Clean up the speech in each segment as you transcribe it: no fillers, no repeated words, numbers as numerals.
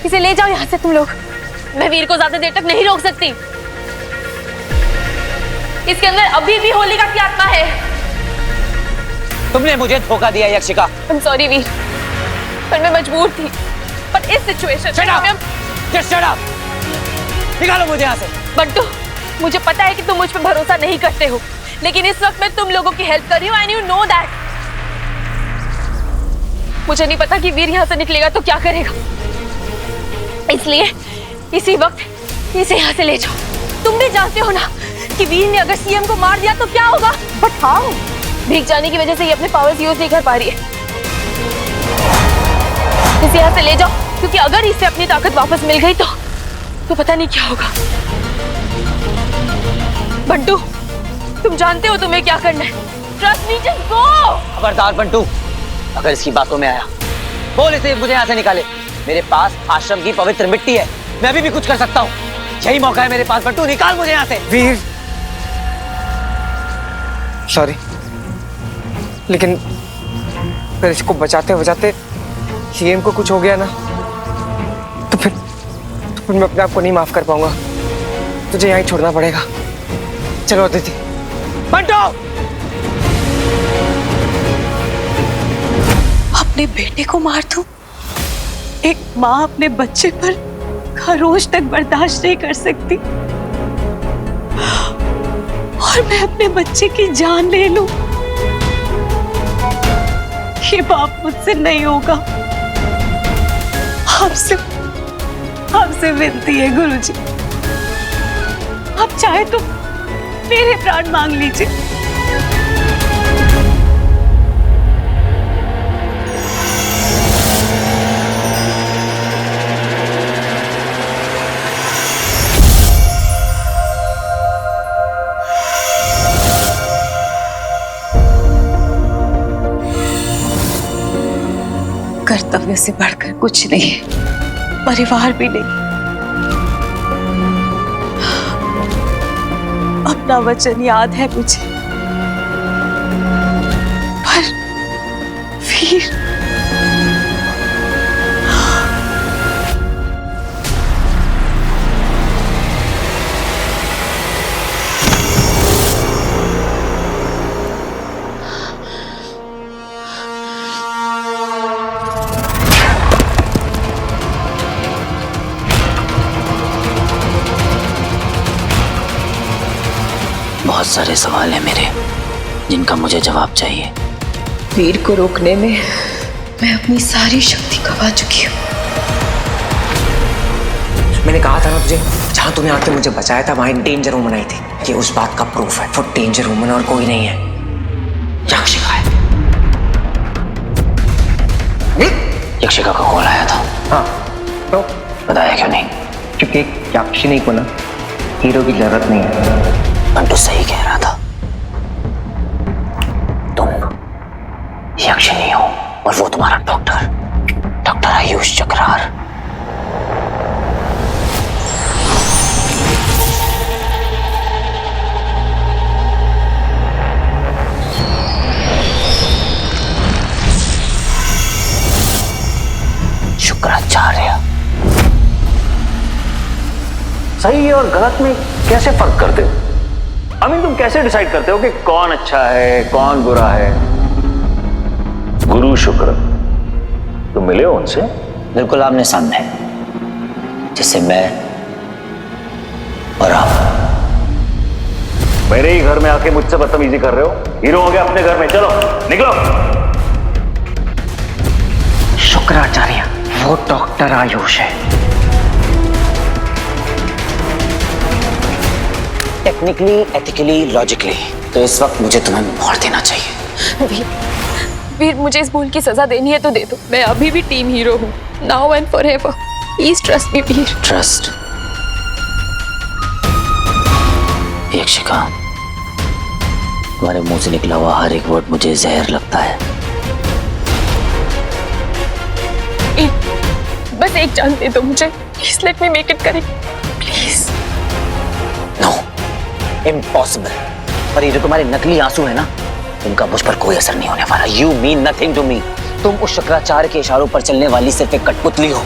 इसे ले जाओ यहाँ से तुम लोग। मैं वीर को ज्यादा देर तक नहीं रोक सकती। इसके अंदर अभी भी होलिका की आत्मा है। तुमने मुझे धोखा दिया यक्षिका। I'm sorry वीर, पर मैं मजबूर थी। पर इस सिचुएशन में Just shut up! निकालो मुझे यहाँ से। बंटू, मुझे पता है कि तुम मुझ पर भरोसा नहीं करते हो, लेकिन इस वक्त मैं तुम लोगों की हेल्प कर रही हूँ, and you know that। मुझे नहीं पता कि वीर यहाँ से निकलेगा तो क्या करेगा, इसलिए इसी वक्त इसे यहाँ से ले जाओ। तुम भी जानते हो ना कि वीर ने अगर सीएम को मार दिया तो क्या होगा। But how? भीग जाने की वजह से ये अपने पावर्स यूज नहीं कर पा रही है। इसे यहाँ से ले जाओ, क्योंकि अगर इसे अपनी ताकत वापस मिल गई तो पता नहीं क्या होगा। बंटू, तुम जानते हो तुम्हें क्या करना है। Trust me, just go. खबरदार बंटू, अगर इसकी बातों में आया बोल इसे मुझे यहाँ से निकाले। मेरे पास आश्रम की पवित्र मिट्टी है, मैं अभी भी कुछ कर सकता हूँ। यही मौका है मेरे पास। बंटू निकाल मुझे यहाँ से। वीर, सॉरी, लेकिन अगर इसको बचाते बचाते सीएम को कुछ हो गया ना तो फिर मैं अपने आप को नहीं माफ कर पाऊंगा। तुझे यहीं छोड़ना पड़ेगा। चलो अदिति। बंटू! अपने बेटे को मार दूं? एक माँ अपने बच्चे पर खरोच तक बर्दाश्त नहीं कर सकती, और मैं अपने बच्चे की जान ले लूं? ये बाप मुझसे नहीं होगा। आपसे विनती है गुरुजी, आप चाहे तो मेरे प्राण मांग लीजिए। कर्तव्य से बढ़कर कुछ नहीं है, परिवार भी नहीं। अपना वचन याद है मुझे, पर वीर, बहुत सारे सवाल हैं मेरे, जिनका मुझे जवाब चाहिए। वीर को रोकने में मैं अपनी सारी शक्ति गवा चुकी हूँ। मैंने कहा था ना तुझे, जहां तूने आके मुझे बचाया था वहां डेंजर वुमन आई थी। ये उस बात का प्रूफ है। वो डेंजर वुमन और कोई नहीं है, यक्षिका है। यक्षिका का कॉल आया था। हाँ, तो बताया क्यों नहीं? क्योंकि यक्षिनी को ना हीरो की जरूरत नहीं है। बंटू सही कह रहा था, तुम यक्षिनी हो और वो तुम्हारा डॉक्टर आयुष चक्रार। शुक्राचार्य। सही और गलत में कैसे फर्क करते हो? तुम कैसे डिसाइड करते हो कि कौन अच्छा है कौन बुरा है? गुरु शुक्र, तुम मिले हो उनसे? बिल्कुल आमने सामने, जैसे मैं और आप। मेरे ही घर में आके मुझसे बदतमीजी कर रहे हो? हीरो हो गया अपने घर में, चलो निकलो। शुक्राचार्य, वो डॉक्टर आयुष है। टेक्निकली, एथिकली, लॉजिकली तो इस वक्त मुझे तुम्हें मार देना चाहिए। वीर, मुझे इस भूल की सजा देनी है तो दे दो। मैं अभी भी टीम हीरो हूँ, now and forever. Please trust me Veer. Trust? Yakshika, तुम्हारे मुंह से निकला हुआ हर एक वर्ड मुझे जहर लगता है। बस एक चांस दे दो मुझे, please let me make it correct, please. No, impossible. पर ये जो तुम्हारे नकली आंसू है ना, उनका मुझ पर कोई असर नहीं होने वाला। You mean nothing to me. तुम उस शुक्राचार्य के इशारों पर चलने वाली सिर्फ एक कठपुतली हो।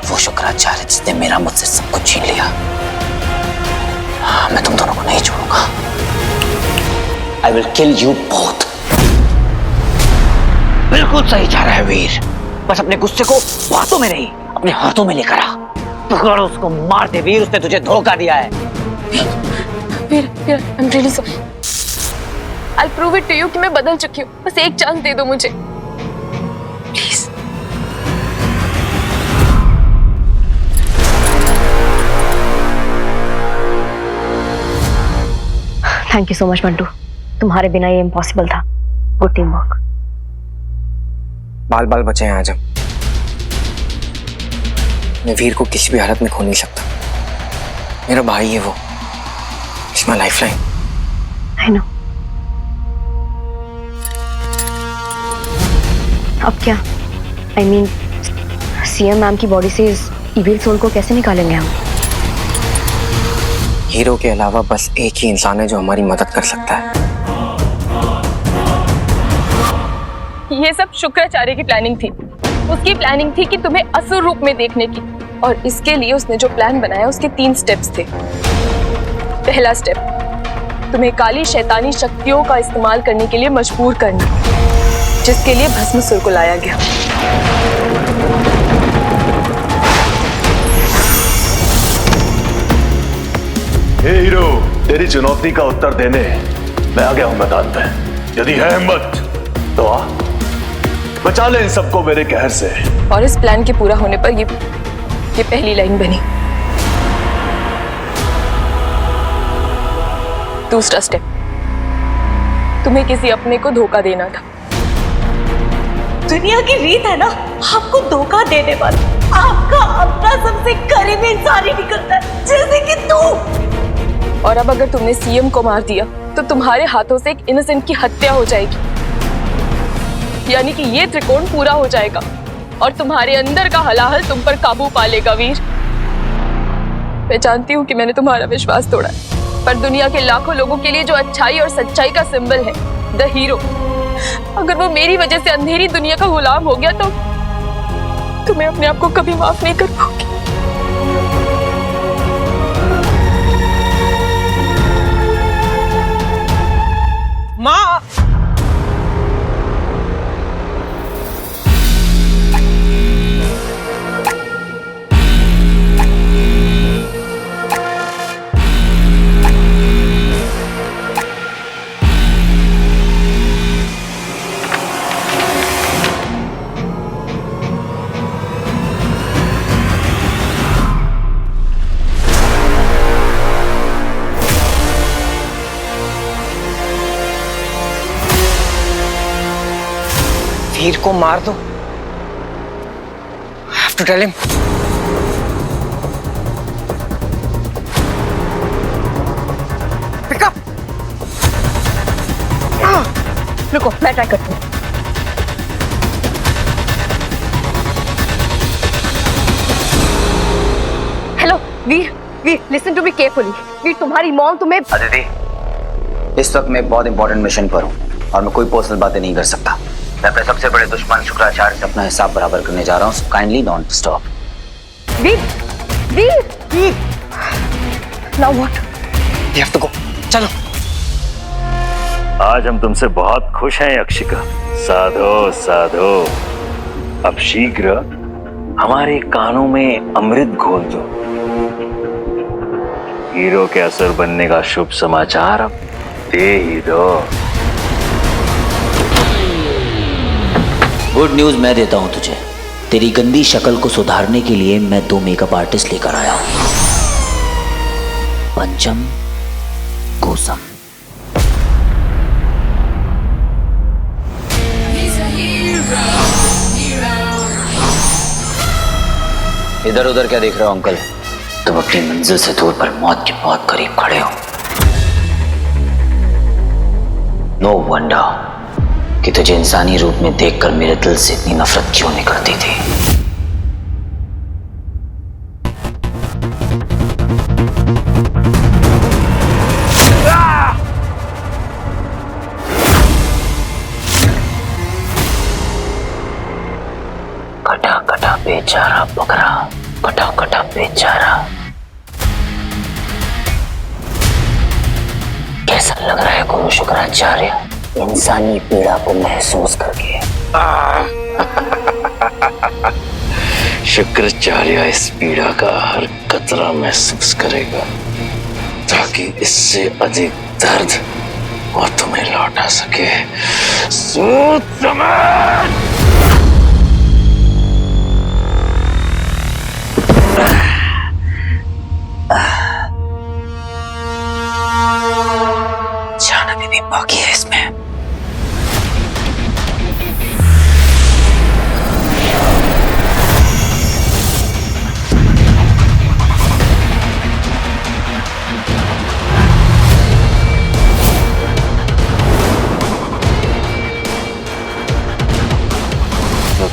वो शुक्राचार्य जिसने मेरा मुझसे सब कुछ छीन लिया, मैं तुम दोनों को नहीं छोड़ूंगा। I will kill you both। बिल्कुल सही जा रहा है वीर, बस अपने गुस्से को बातों में नहीं अपने हाथों में लेकर आ। पकड़ उसको, मार दे वीर, उसने तुझे धोखा दिया है। वीर, I'm really sorry। I'll prove it to you कि मैं बदल चुकी हूँ। बस एक चांस दे दो मुझे, please. Thank you so much Mantu, तुम्हारे बिना ये इम्पॉसिबल था। Good team work. बाल बाल बचे हैं आज हम। मैं वीर को किसी भी हालत में खो नहीं सकता। मेरा भाई है वो, it's my lifeline. I know. अब क्या? आई मीन सीएम मैम की बॉडी से इस इविल सोल को कैसे निकालेंगे हम? हीरो के अलावा बस एक ही इंसान है जो हमारी मदद कर सकता है। ये सब शुक्राचार्य की प्लानिंग थी। उसकी प्लानिंग थी कि तुम्हें असुर रूप में देखने की, और इसके लिए उसने जो प्लान बनाया उसके 3 स्टेप्स थे। पहला स्टेप, तुम्हें काली शैतानी शक्तियों का इस्तेमाल करने के लिए मजबूर करना, जिसके लिए भस्मासुर को लाया गया। हे हीरो, तेरी चुनौती का उत्तर देने मैं आ गया हूं मैदान में। यदि है हिम्मत तो आ, बचा ले इन सबको मेरे कहर से। और इस प्लान के पूरा होने पर ये पहली लाइन बनी। दूसरा स्टेप, तुम्हें किसी अपने को धोखा देना था। दुनिया की रीत है ना आपको धोखा देने वाला। आपका अपना सबसे करीबी इंसान ही निकलता है, जैसे कि तू। और अब अगर तुमने सीएम को मार दिया तो तुम्हारे हाथों से एक इनोसेंट की हत्या हो जाएगी, यानी कि ये त्रिकोण पूरा हो जाएगा और तुम्हारे अंदर का हलाहल तुम पर काबू पा लेगा वीर। मैं जानती हूँ कि मैंने तुम्हारा विश्वास तोड़ा है, पर दुनिया के लाखों लोगों के लिए जो अच्छाई और सच्चाई का सिंबल है, द हीरो, अगर वो मेरी वजह से अंधेरी दुनिया का गुलाम हो गया तो मैं अपने आप को कभी माफ नहीं कर पाऊंगी। माँ, वीर को मार दो। I have to tell him। Pick up। रुको, मैं ट्राई करती हूँ। Hello Veer, listen to me carefully. Veer, तुम्हारी मॉम तुम्हें। अदिति, इस वक्त मैं बहुत इंपॉर्टेंट मिशन पर हूँ और मैं कोई पर्सनल बातें नहीं कर सकता। मैं अपने सबसे बड़े दुश्मन शुक्राचार्य से अपना हिसाब बराबर करने जा रहा हूँ, so kindly don't stop. Veer, now what? You have to go। चलो। आज हम तुमसे बहुत खुश हैं यक्षिका। साधो साधो, अब शीघ्र हमारे कानों में अमृत घोल दो। हीरो के असुर बनने का शुभ समाचार अब दे ही दो। गुड न्यूज मैं देता हूं तुझे। तेरी गंदी शक्ल को सुधारने के लिए मैं 2 मेकअप आर्टिस्ट लेकर आया हूं, पंचम कोसम। इधर उधर क्या देख रहे हो अंकल? तुम अपनी मंजिल से दूर पर मौत के बहुत करीब खड़े हो। नो वंडर कि तुझे इंसानी रूप में देखकर मेरे दिल से इतनी नफरत क्यों निकलती थी। कटा कटा बेचारा बकरा, बेचारा, कैसा लग रहा है गुरु शुक्राचार्य इंसानी पीड़ा को महसूस करके? शुक्राचार्य इस पीड़ा का हर कतरा महसूस करेगा ताकि इससे अधिक दर्द वो तुम्हें लौटा सके। सूत समेत जान अभी भी बाकी है इसमें।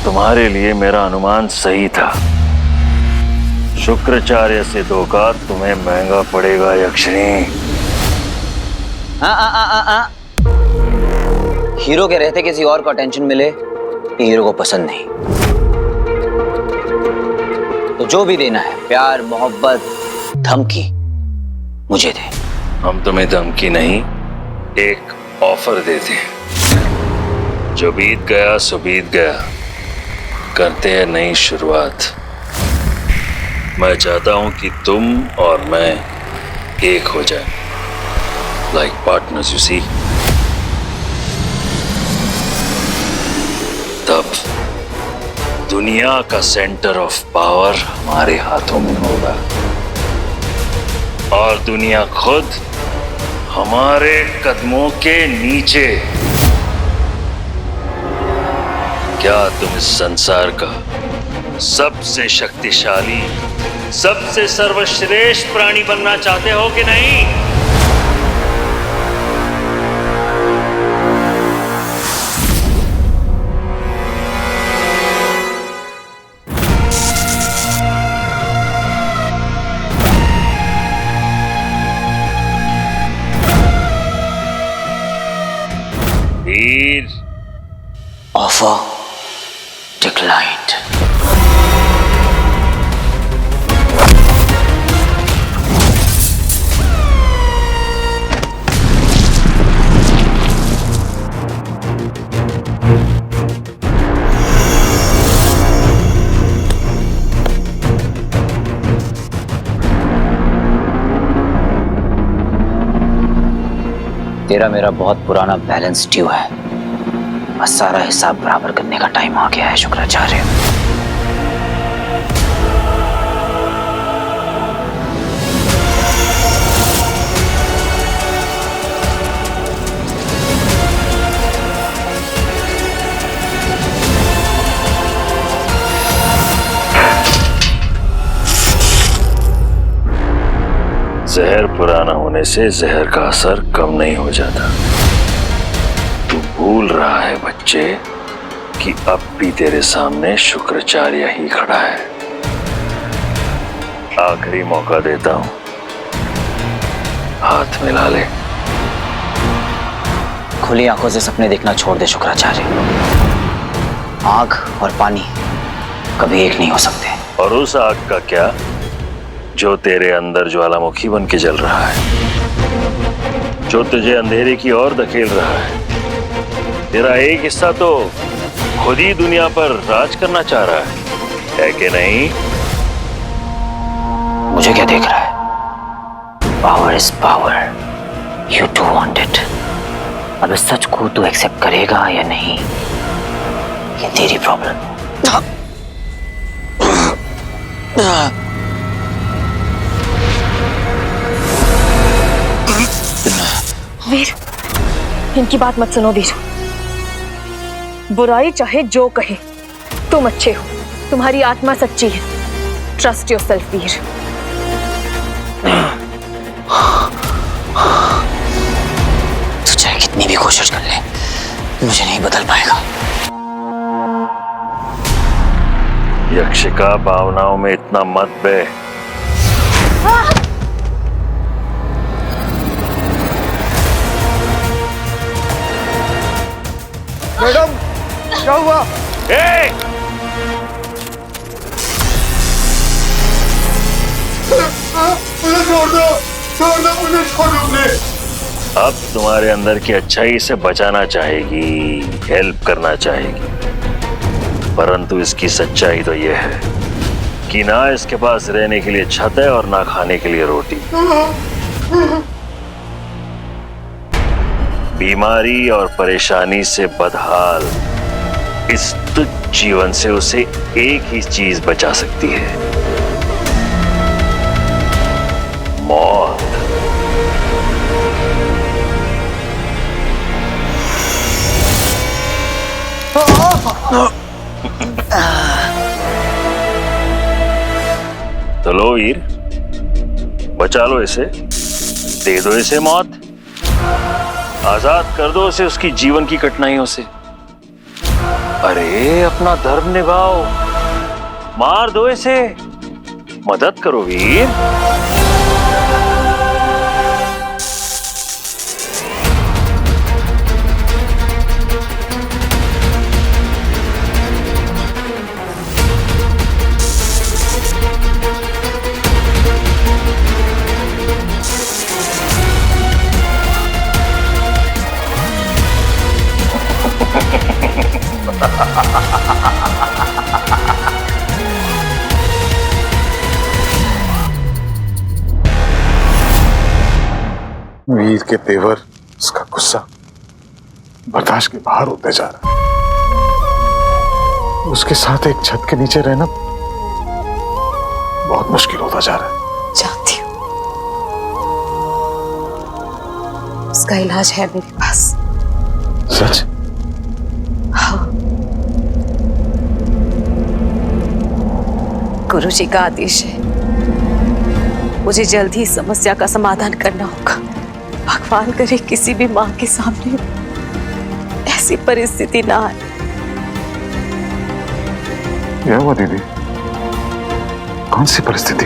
तुम्हारे लिए मेरा अनुमान सही था। शुक्राचार्य से धोखा तुम्हें महंगा पड़ेगा यक्षिणी। हीरो के रहते किसी और को अटेंशन मिले ये हीरो को पसंद नहीं। तो जो भी देना है, प्यार, मोहब्बत, धमकी, मुझे दे। हम तुम्हें धमकी नहीं, एक ऑफर देते हैं। जो बीत गया सो बीत गया, करते हैं नई शुरुआत। मैं चाहता हूं कि तुम और मैं एक हो जाए, लाइक पार्टनर्स यू सी। तब दुनिया का सेंटर ऑफ पावर हमारे हाथों में होगा और दुनिया खुद हमारे कदमों के नीचे। क्या तुम इस संसार का सबसे शक्तिशाली, सबसे सर्वश्रेष्ठ प्राणी बनना चाहते हो कि नहीं? वीर, ऑफर डिक्लाइन्ड। तेरा मेरा बहुत पुराना बैलेंस ड्यू है, बस सारा हिसाब बराबर करने का टाइम आ गया है शुक्राचार्य। जहर पुराना होने से जहर का असर कम नहीं हो जाता। तू भूल रहा है बच्चे कि अब भी तेरे सामने शुक्राचार्य ही खड़ा है। आखिरी मौका देता हूं, हाथ मिला ले। खुली आंखों से सपने देखना छोड़ दे शुक्राचार्य। आग और पानी कभी एक नहीं हो सकते। और उस आग का क्या जो तेरे अंदर ज्वालामुखी बन के जल रहा है, जो तुझे अंधेरे की ओर धकेल रहा है। तेरा एक हिस्सा तो खुद ही दुनिया पर राज करना चाह रहा है कि नहीं? मुझे क्या देख रहा है? Power is power, you do want it. अब इस सच को तू एक्सेप्ट करेगा या नहीं, ये तेरी प्रॉब्लम है। वीर, इनकी बात मत सुनो वीर। बुराई चाहे जो कहे, तुम अच्छे हो, तुम्हारी आत्मा सच्ची है। ट्रस्ट योरसेल्फ वीर। तू चाहे कितनी भी कोशिश कर ले, मुझे नहीं बदल पाएगा। यक्षिका, भावनाओं में इतना मत बह। मैडम, क्या हुआ? मुझे छोड़ दो मुझे छोड़ दो प्लीज। अब तुम्हारे अंदर की अच्छाई से बचाना चाहेगी, हेल्प करना चाहेगी, परंतु इसकी सच्चाई तो यह है कि ना इसके पास रहने के लिए छत है और ना खाने के लिए रोटी। बीमारी और परेशानी से बदहाल इस तुच्छ जीवन से उसे एक ही चीज बचा सकती है, मौत। तो लो वीर, बचा लो इसे, दे दो इसे मौत, आजाद कर दो उसे उसकी जीवन की कठिनाइयों से। अरे अपना धर्म निभाओ, मार दो इसे, मदद करो वीर। वीर के तेवर, उसका गुस्सा बर्दाश्त के बाहर होते जा रहा है। उसके साथ एक छत के नीचे रहना बहुत मुश्किल होता जा रहा है। जानती हूँ, उसका इलाज है मेरे पास। सच? हाँ, गुरु जी का आदेश है, मुझे जल्द ही समस्या का समाधान करना होगा। भगवान करे किसी भी मां के सामने ऐसी परिस्थिति ना आए। क्या हुआ दीदी? कौन सी परिस्थिति?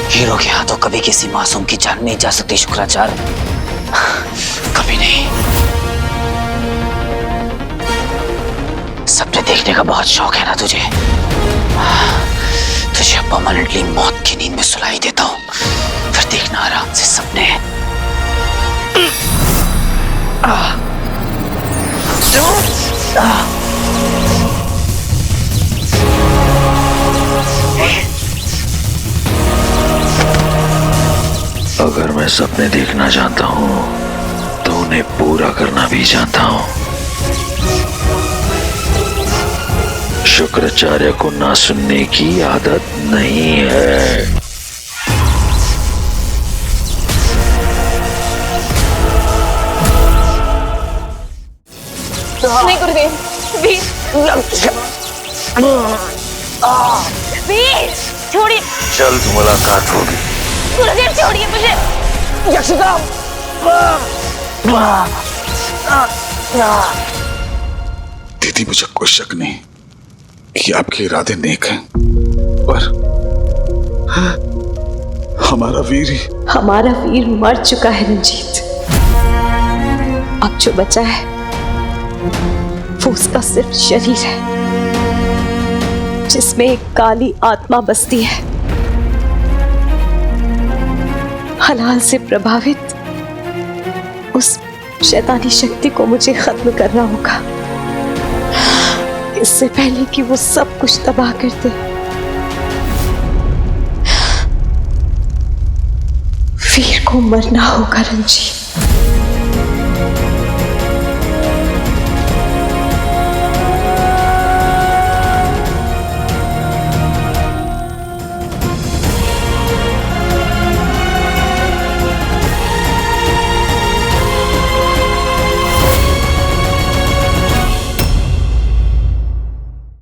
हीरो के हाथों कभी किसी मासूम की जान नहीं जा सकती शुक्राचार्य, कभी नहीं। सपने देखने का बहुत शौक है ना तुझे? तुझे परमानेंटली मौत की नींद में सुलाई देता हूं, फिर देखना आराम से सपने। अगर मैं सपने देखना जानता हूं तो उन्हें पूरा करना भी जानता हूं। शुक्राचार्य को ना सुनने की आदत नहीं है। नहीं गुरुदेव, वीर वीर छोड़िए। जल्द मुलाकात होगी। गुरुदेव छोड़िए मुझे। दीदी मुझे कोई शक नहीं कि आपके इरादे नेक हैं, पर हमारा वीर मर चुका है रंजीत। अब जो बचा है वो उसका सिर्फ शरीर है, जिसमें एक काली आत्मा बसती है। हलाल से प्रभावित उस शैतानी शक्ति को मुझे खत्म करना होगा, इससे पहले कि वो सब कुछ तबाह कर दे। वीर को मरना होगा रंजीत।